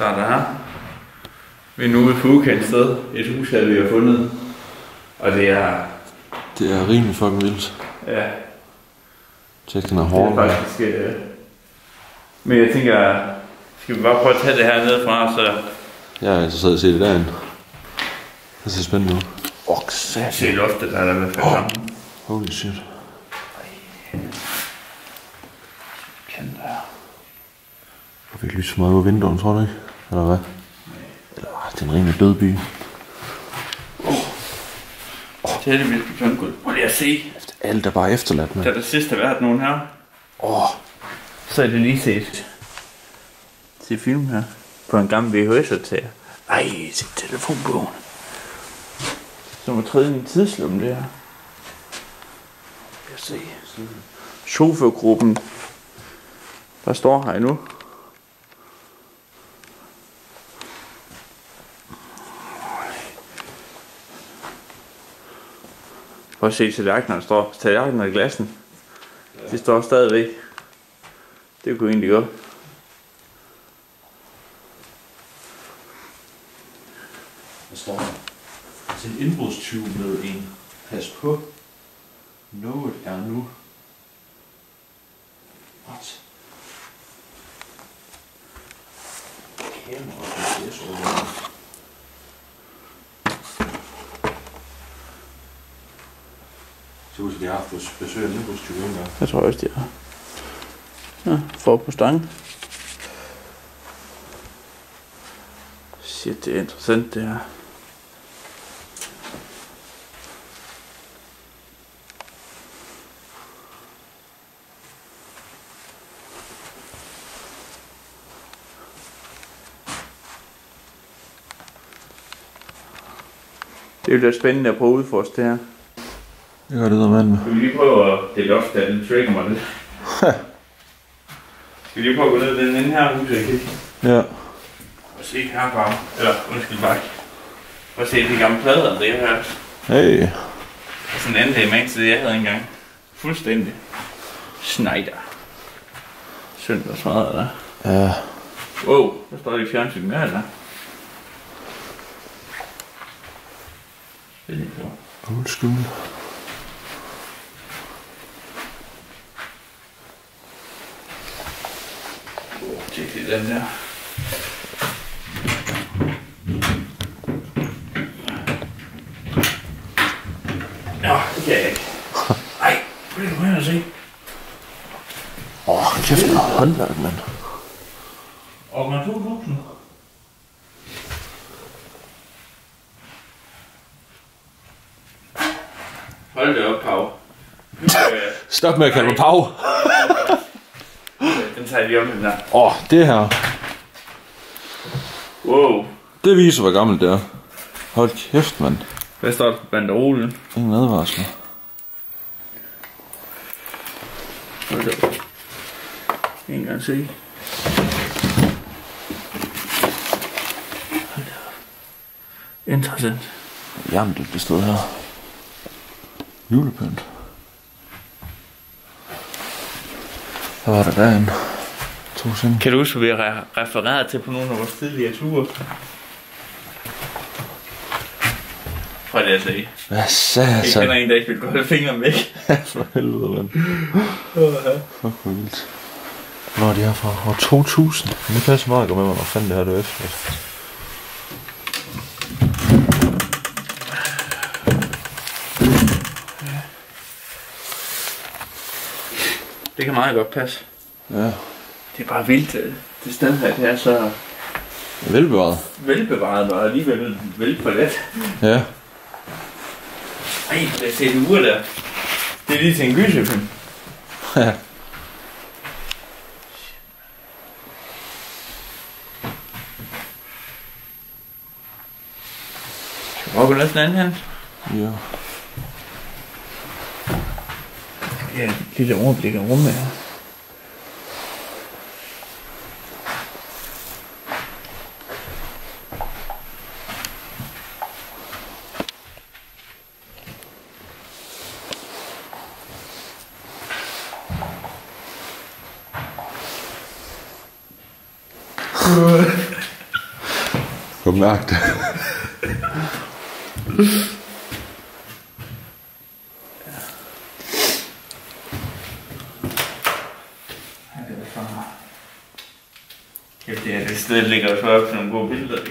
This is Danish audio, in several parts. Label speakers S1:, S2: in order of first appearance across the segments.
S1: Starter her. Vi er nu ved Fugekendt sted. Et hus her, vi har fundet. Og det er...
S2: Det er rimelig fucking vildt.
S1: Ja.
S2: Tjek, den er hård.
S1: Det er faktisk... Men jeg tænker... Skal vi bare prøve at tage det her ned fra, så...
S2: Jeg er interesseret i at se det derinde. Det ser spændende ud.
S1: Jeg ser loftet, der er med sammen.
S2: Holy shit.
S1: Kan der...
S2: Jeg fik lyst så meget ud af vinduet, tror du ikke? Eller hvad? Eller, det er en rimelig død by.
S1: Det er det vildt begyndt godt. Prøv lige at se.
S2: Alt er bare efterladt med.
S1: Der er der sidste været nogen her. Så er det lige set. Se film her. På en gammel VHS-optager. Ej, se telefonbogen. Som var trædet i en tidslomme, det her. Jeg se. Sofagruppen. Der står her nu. Prøv at se tallerkenerne står. Tallerkenerne i glassen. Ja. De står stadigvæk. Det kunne egentlig godt.
S2: Der står til en indbrudstyv med en pas på. Noget er nu. What? Kamera på det så ud, de har haft besøg af en indbrudstyv en gang.
S1: Jeg tror også, de har. Ja, for på stangen. Shit, det er interessant, det her. Det bliver spændende at prøve at udforske det her.
S2: Det gør det der mand med.
S1: Skal vi lige prøve at dele op, da den trigger mig lidt? Skal vi lige prøve at gå ned den inde her hus, ikke?
S2: Ja.
S1: Og se her bare. Eller, undskyld bak. Prøv at se de gamle plader, der er her.
S2: Hey.
S1: Sådan en anden dag, så jeg havde engang. Fuldstændig. Schneider. Søndagsmad, eller?
S2: Ja.
S1: Wow, der står det i fjernsyn med, eller? Det er lige så.
S2: Old school.
S1: Tjek lige den der. Nå, det kan jeg ikke. Ej, prøv lige at gå hen og se.
S2: Kæft, det er håndværk, mand.
S1: År 2000. Hold det op, Pau.
S2: Stop med at kalde mig Pau.
S1: Den tager lige om den der.
S2: Det her.
S1: Wow.
S2: Det viser, hvor gammelt det er. Hold kæft, mand.
S1: Hvad står der på banderolen?
S2: Ingen advarsler.
S1: Hold det op. En gang se. Hold det op. Interessant.
S2: Jamen, det stod her. Julepynt. Hvad var der derinde?
S1: Kan du huske, hvad vi har refereret til på nogle af vores tidligere ture? Prøv lige at se.
S2: Hvad sagde jeg så?
S1: Jeg kender en, der ikke vil gå med fingeren væk.
S2: For helvede, mand. Fuck, hvor vildt. Hvor er de her fra? År 2000. Men det passer meget godt med mig, hvor fanden det her det er efter.
S1: Det kan meget godt passe.
S2: Ja.
S1: Det er bare vildt. Det sted her, det er så...
S2: Velbevaret.
S1: Velbevaret og alligevel velforladt.
S2: Ja.
S1: Ej, lad os se en ur der. Det er lige til en gyserfilm.
S2: Ja.
S1: Hvor går næsten anden hen?
S2: Ja.
S1: Ja, et lille overblik af rummet her.
S2: Kom mærke det.
S1: Det er det sted, der ligger så op til nogle gode billeder.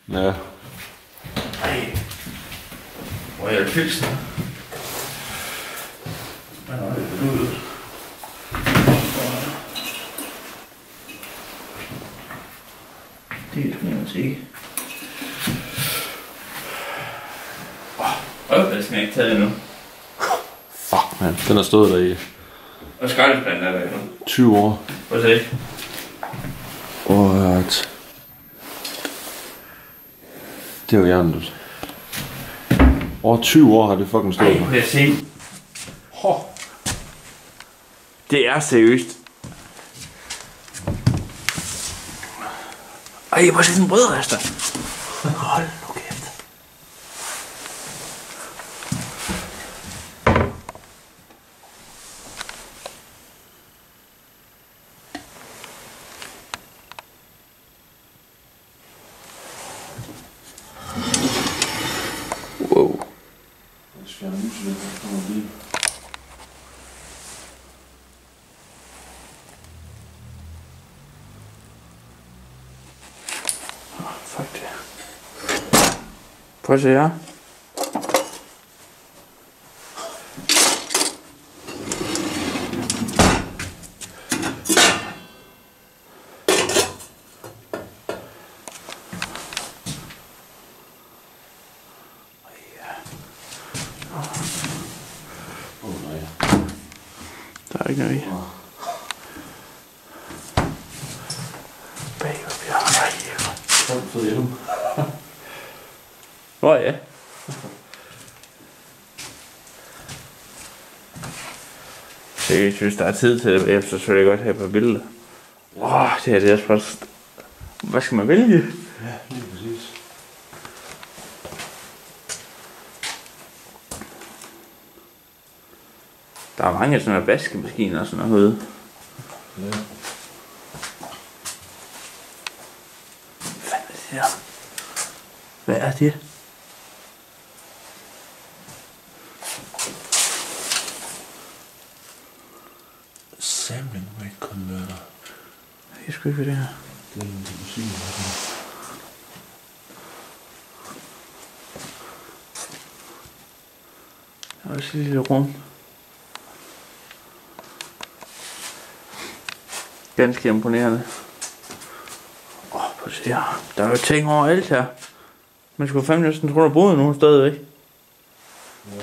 S2: Ja.
S1: Ej. Hvor er jeg fiksen? Hvad er det for ud? Det skal man se. Det skal jeg ikke tage det nu.
S2: Fuck, man. Den har stået der i...
S1: Og skraldespanden er der nu.
S2: 20 år.
S1: Prøv at se.
S2: What? Det er jo hjernedødt. Over 20 år har det fucking stået.
S1: Ej, må jeg se. Det er seriøst. Ej, hvor er sådan en brødrester. Hold nu kæft. Wow. Fuck det. Prøv at se her. Der er ikke noget i. Hvor ja. Jeg synes, der er tid til det efter, så vil jeg godt have på billeder. Det her det er spørgsmål. Hvad skal man vælge?
S2: Ja, lige præcis.
S1: Der er mange sådan nogle vaskemaskiner og sådan noget.
S2: Ja.
S1: Hvad er det her? Hvad er det?
S2: Sampling rate converter.
S1: Jeg skal ikke det her.
S2: Det er en musik.
S1: Der er også et lille rum. Ganske imponerende. Prøv at se her. Der er jo ting overalt her. Man skulle fandme næsten tro, der boede nogen stadigvæk.
S2: Ja.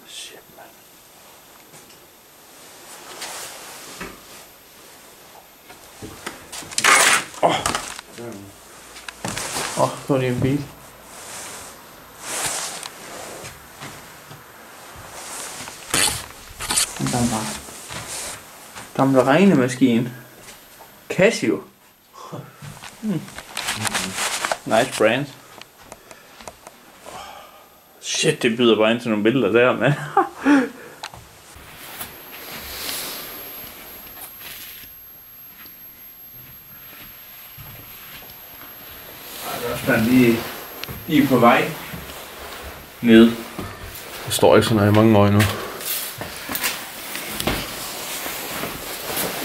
S1: Shit, man. Så er det en bil. Gamle regnemaskine. Casio. Nice brand. Shit, det byder bare ind til nogle billeder der, mand. Der er lige på vej ned.
S2: Det står ikke sådan her i mange år endnu.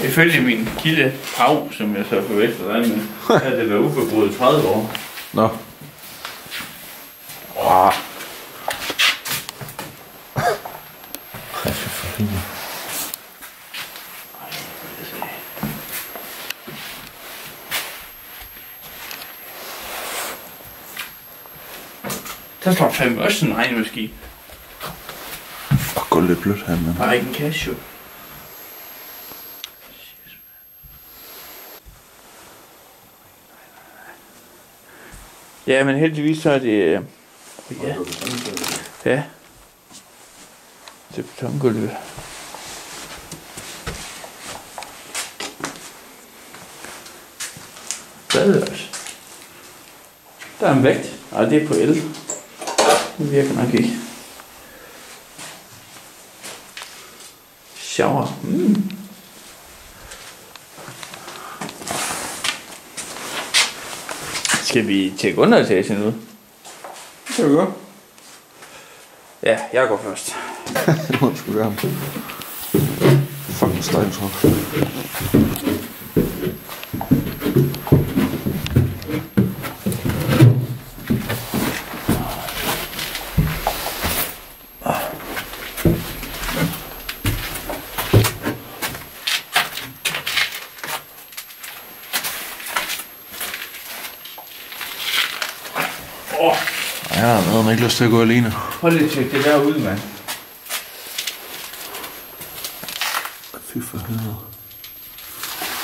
S1: Ifølge min kilde Pau, som jeg så får efter dig med, har det været ubebrudt i 30 år.
S2: Nå. Wow.
S1: Der står fandme også sådan en regnemaskine.
S2: Og gå lidt blødt her, mand.
S1: Der er ikke en Casio. Ja, men heldigvis så er det... ja. Ja. Det er betongulvet. Badeværelse. Der er en vægt. Ej, det er på el. Det virker nok ikke. Shower. Skal vi tjekke underetagen ud?
S2: Det kan vi gøre.
S1: Ja, jeg går først.
S2: Det må du sgu gøre. Fucking stejl, tror jeg har ikke lyst til at gå alene.
S1: Hold lige tjek det der ud, mand.
S2: Fy for helvede.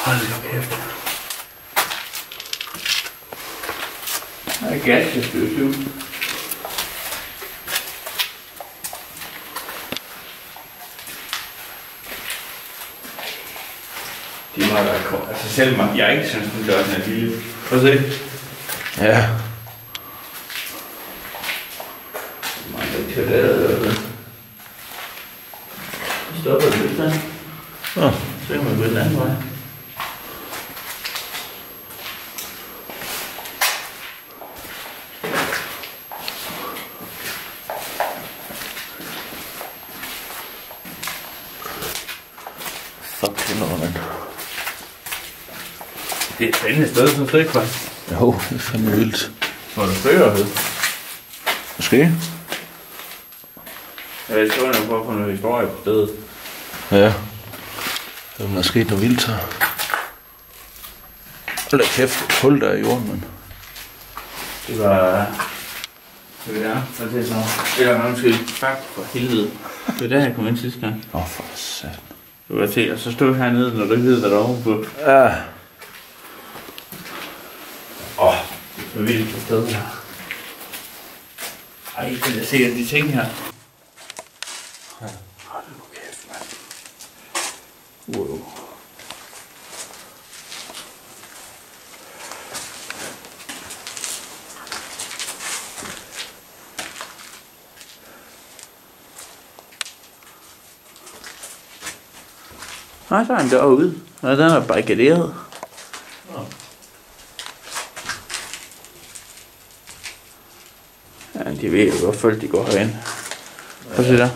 S1: Hold da kæft. Der er gas, jeg skal jo. De må da komme. Altså selv mig, jeg ikke synes, den gør, den er lille. Prøv at se.
S2: Ja.
S1: Det stopper det lidt der. Så kan man gå den anden vej.
S2: Fuck, det er noget, mand.
S1: Det er et spændende sted, synes du ikke, faktisk?
S2: Jo, det er fandme vildt.
S1: Hvor du fører
S2: Måske?
S1: Jeg ved ikke, på at få noget historie på stedet.
S2: Ja. Der er sket noget vildt her. Hold da kæft, et hul der i jorden, mand.
S1: Det var... Det var for det er så... Eller man måske fuck for helvede. Det var der, jeg kom ind sidste gang.
S2: For satan.
S1: Du kan se, og så stod hernede, når du ikke ved, hvad der er ovenpå.
S2: Ja.
S1: Det var vildt på stedet her. Ej, kan jeg se alle de ting her? Hold nu kæft, mand. Wow. Nej, så er han derude. Og den er barrikaderet. Ja, de ved jo, hvor folk de går herind. Prøv at se der.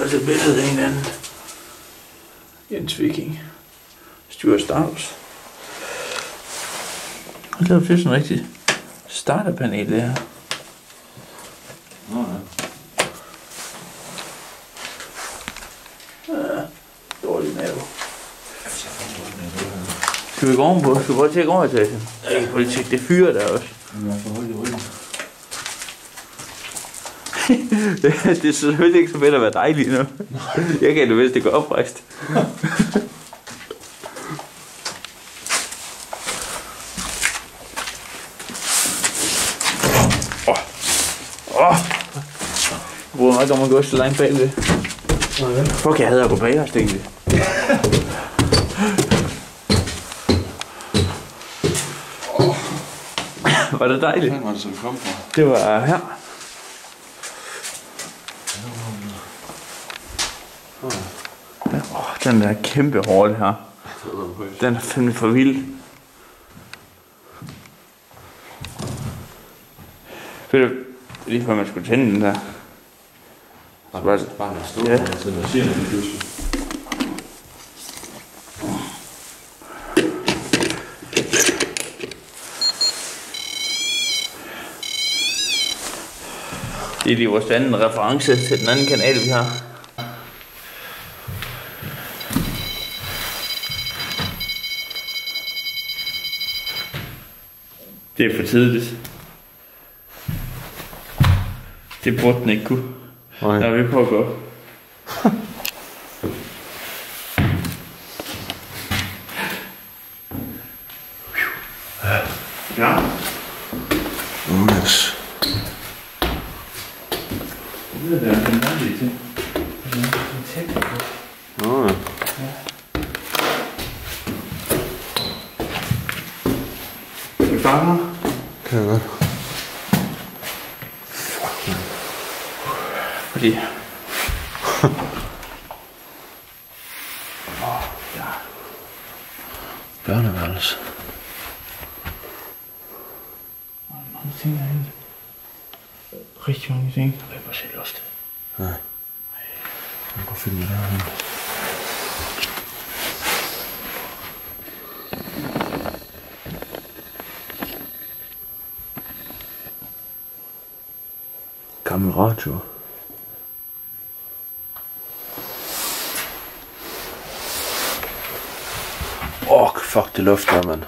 S1: Altså billedet af en anden. Jens Viking. Stuart Starks. Og det er sådan rigtigt starterpanel det her. Dårlig mave. Skal vi gå ovenpå? Skal vi prøve at tjekke overetagen? Jeg kan tjekke det fyre der også. Det er selvfølgelig ikke så fedt at være dejlig nu. Jeg kan det, hvis det går oprejst. Jeg bruger meget om at gå så langt bagved. Fuck, jeg havde at gå bag os, egentlig. Var det dejligt?
S2: Hvor var det så, vi kom fra?
S1: Det var her. Ja, den der kæmpe hårde her. Den er fandme for vild. Ved du, lige før man skulle tænde den der.
S2: Bare en stå,
S1: ja.
S2: Så der siger noget pludselig.
S1: Det er lige vores anden reference til den anden kanal, vi har. Det er for tidligt. Det burde den ikke kunne.
S2: Nej.
S1: Der er vi på at gå.
S2: Anders.
S1: Det er en dejlig ting.
S2: Nå ja.
S1: Du fanger?
S2: Kan jeg godt.
S1: Fordi... ja.
S2: Børneværelse.
S1: Mange ting herinde. Rigtig mange ting. Jeg var selv også det.
S2: Ja. Jeg kan finde mig derhen. Gammel radio. Fuck, det lufter, mand.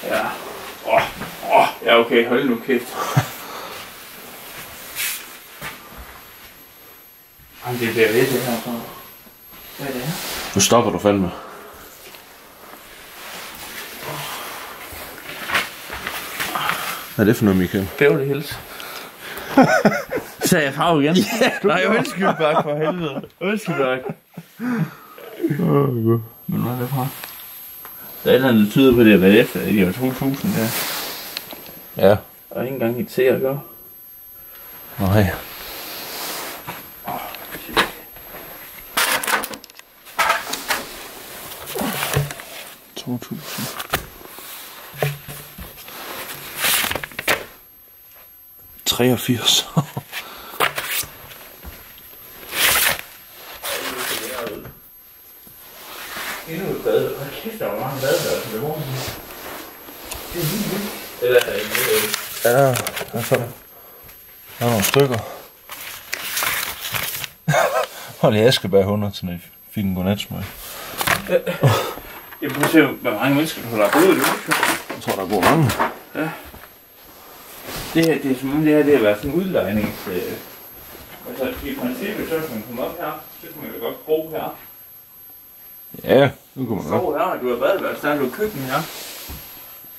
S1: Ja. Ja, okay, hold nu kæft. Jamen, det bliver ved det her, så. Hvad er det her?
S2: Nu stopper du fandme. Hvad er det for noget, Michael?
S1: Beverly Hills. Sagde jeg farve igen? Ja, nej, undskyld for helvede. Undskyld. Men hvad er det fra? Der er et eller andet, der tyder på, det har været efter i år 2000, der.
S2: Ja.
S1: Og ikke engang et se at gøre.
S2: Nej. ...83.
S1: Endnu et bad. Hold kæft, der var mange badeværelser ved morgen. Det er helt vildt. Eller er det
S2: Ja, der er nogle stykker. Hold i Askeberg 100, så jeg fik en godnatsmøg.
S1: Jeg prøver at se, hvor mange mennesker der er boet i det.
S2: Jeg tror, der går mange.
S1: Ja. Det er som om det her, det har været sådan en udlejnings... altså, i princippet, så kan man komme op her, så kan man jo godt bo her.
S2: Ja, nu kan man godt.
S1: Sov her, du har badeværelse, der er du køkken her.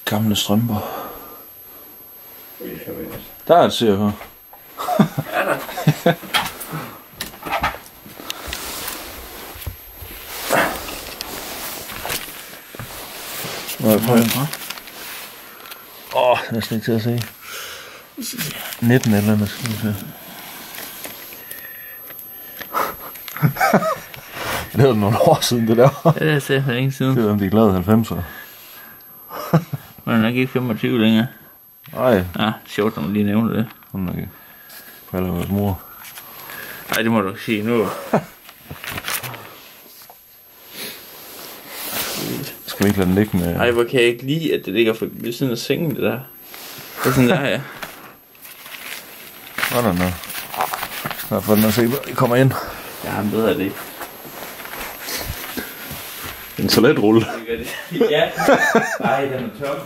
S2: Gamle strømper. Der er et ser her.
S1: Er der?
S2: Hvad er det for? Det er næsten ikke til at se. 19 eller andet, skal vi se. Det er nogle år siden, det der.
S1: Ja, det er så længe siden.
S2: Det er, om de er glade 90'ere.
S1: Men er nok ikke 25 længere.
S2: Nej.
S1: Ja, sjovt, når man lige nævner det.
S2: Hun er ikke. Falder vores mor.
S1: Nej, det må du ikke sige nu.
S2: Skal vi ikke lade den ligge med...
S1: Ej, hvor kan jeg ikke lide, at det ligger ved siden af sengen, det der. Det er sådan der, ja.
S2: Sådan der. Lad os få den at se, hvor I kommer ind.
S1: Ja, men bedre er det ikke.
S2: En toiletrulle.
S1: Ja. Ej, den er tom.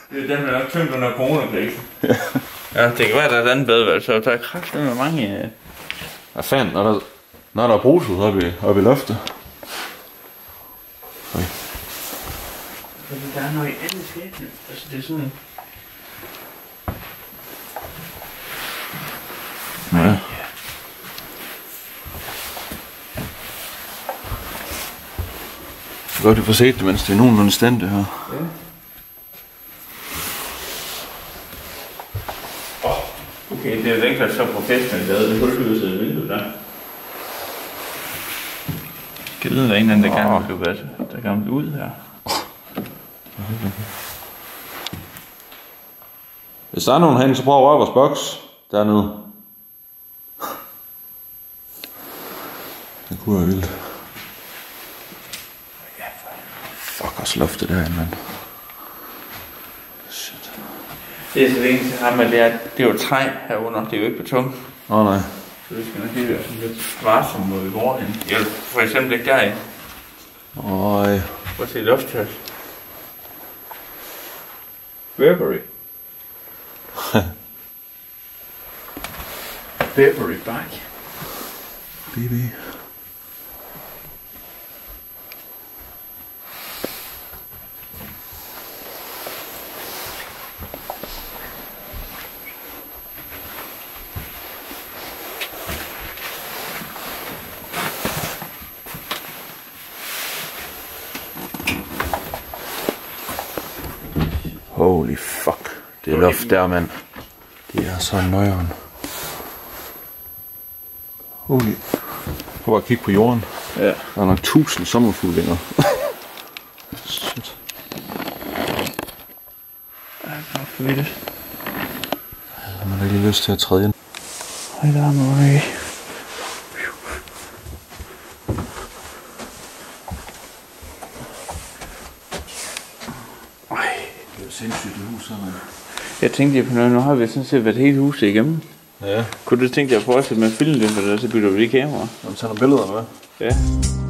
S1: Den er nok tømt under coronakrisen. Ja, det kan være, der er et andet badeværelse, der er kraftigt med mange...
S2: Hvad fanden, når der er bruset oppe i loftet. Okay.
S1: Fordi der er noget andet skæbne. Altså, det er sådan...
S2: Ja. Det er godt, du får set det, mens det er nogenlunde stand, det her.
S1: Ja. Okay, det er jo ikke så professionelt lavet. Det hulsluset vindue der. Kan vide, hvad en eller anden, der gerne vil løbe der gammelt ud her.
S2: Hvis der er nogen herinde, så prøv at røre vores boks dernede. Det kunne være vildt. Fuck også loftet derinde, mand. Shit.
S1: Det er så længe til ham, at det er jo træ herunder, det er jo ikke beton.
S2: Nej.
S1: Så det skal nok lige være sådan lidt varsom, hvor vi går hen. Jeg vil for eksempel ikke derinde.
S2: Øj.
S1: Prøv at se loftet her. Burberry. Burberry bag.
S2: BB. Holy fuck. Det er luft der, mand. Det er så nøjeren. Holy. Prøv at kigge på jorden.
S1: Ja.
S2: Der er nok 1000 sommerfuglinger. Shit.
S1: Det er for vildt.
S2: Man har lige lyst til at træde ind.
S1: Ej, der er noget.
S2: Det er jo sindssygt det hus her, mand.
S1: Jeg tænkte på noget, nu har vi sådan set været hele huset igennem.
S2: Ja.
S1: Kunne du tænke dig at fortsætte med at filme det, for så bytter vi lige kamera?
S2: Jamen, tager nogle billeder med.
S1: Ja.